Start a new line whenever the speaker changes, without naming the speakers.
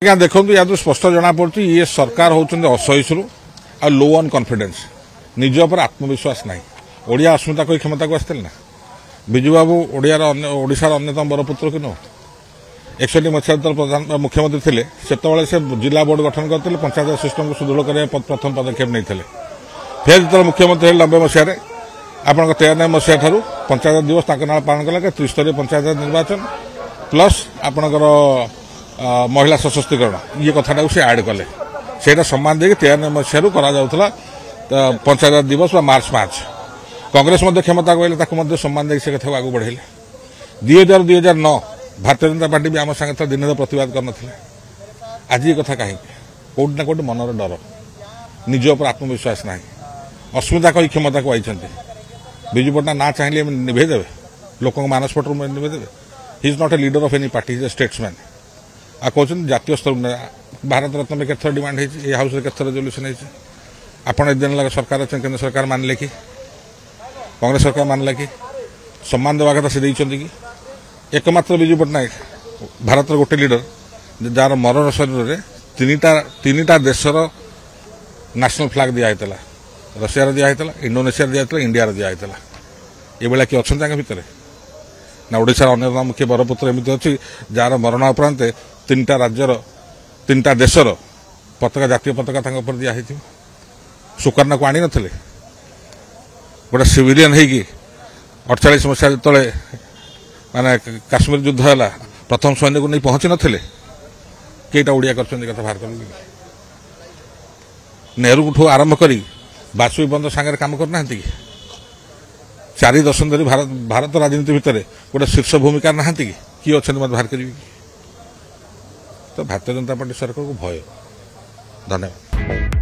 ଆଜ୍ଞା ଦେଖନ୍ତୁ ୟା ସ୍ପଷ୍ଟ ଜଣାପଡ଼ୁଛି ଇଏ ସରକାର ହେଉଛନ୍ତି ଅସହିଷ୍ଣୁ ଆଉ ଲୋ ଅନ୍ କନଫିଡେନ୍ସ, ନିଜ ଉପରେ ଆତ୍ମବିଶ୍ୱାସ ନାହିଁ। ଓଡ଼ିଆ ଅସ୍ମିତା କହି କ୍ଷମତାକୁ ଆସିଥିଲେ ନା। ବିଜୁବାବୁ ଓଡ଼ିଶାର ଅନ୍ୟତମ ବରପୁତ୍ର କି ନୁହଁ। 61 ମସିହା ଯେତେବେଳେ ମୁଖ୍ୟମନ୍ତ୍ରୀ ଥିଲେ ସେତେବେଳେ ସେ ଜିଲ୍ଲା ବୋର୍ଡ ଗଠନ କରିଥିଲେ, ପଞ୍ଚାୟତ ସିଷ୍ଟମକୁ ସୁଦୃଢ଼ କରିବା ପ୍ରଥମ ପଦକ୍ଷେପ ନେଇଥିଲେ। ଫେର୍ ଯେତେବେଳେ ମୁଖ୍ୟମନ୍ତ୍ରୀ ହେଲେ 90 ମସିହାରେ ଆପଣଙ୍କ 93 ମସିହା ଠାରୁ ପଞ୍ଚାୟତ ଦିବସ ତାଙ୍କ ନାଁ ପାଳନ କଲେ, ତ୍ରିସ୍ତରୀୟ ପଞ୍ଚାୟତ ନିର୍ବାଚନ ପ୍ଲସ୍ ଆପଣଙ୍କର महिला सशक्तिकरण ये कथाटा से आड कले से सम्मान देकी 93 मसीह कराला पंचायत दिवस मार्च 5 कांग्रेस क्षमता को आइले सम्मान देकी से कथा आगे बढ़ेले 2000-2009 भारतीय जनता पार्टी भी आम संगे दिन प्रतिवाद करन आज ये कथा कहीं कौट ना कौट मनर डर निज पर आत्मविश्वास ना अस्मिता कही क्षमता को आई विजु पट्टनायक ना चाहिए निभेदेवे लोक मानसपट निभेदेवे he is not a leader of any party is a statesman आ कहते जातीय स्तर भारत रत्न में केथर डिमांड है हाउस में केथर रेजोल्यूशन है आपड़ दिन लगे सरकार अच्छे केन्द्र सरकार मानले कि कांग्रेस सरकार मानला कि सम्मान देवा कथा से देइछन्ति कि एकमात्र विजु पट्टनायक भारत गोटे लीडर जार मरण शरीर में तीन देशर नेशनल फ्लैग दिखाई रशिया दिखाई इंडोनेशिया दिखाई इंडिया दिखाई ये भाया किए अच्छा भितर ना ओडिशार अन्यतम मुख्य बरपुत्र एमती अच्छी जार मरण उपरांत तीन राज्यर तीन देशर पताका जातीय पताका दिखाई सुकर्णा को आनी नथिले गोटे सिविलियन होगी 48 मसीहा जो माने काश्मीर युद्ध है प्रथम सैन्य को नहीं पहुंची नथिले कईटा ओडिया कर बाहर कर नेहरू ठू आरंभ करी बाजपेयी बंद सागर काम करना कि 4 दशक धरी भारत राजनीति भितर गोटे शीर्ष भूमिका ना किए अच्छा मत बाहर करी तो भारतीय जनता पार्टी सरकार को भय। धन्यवाद।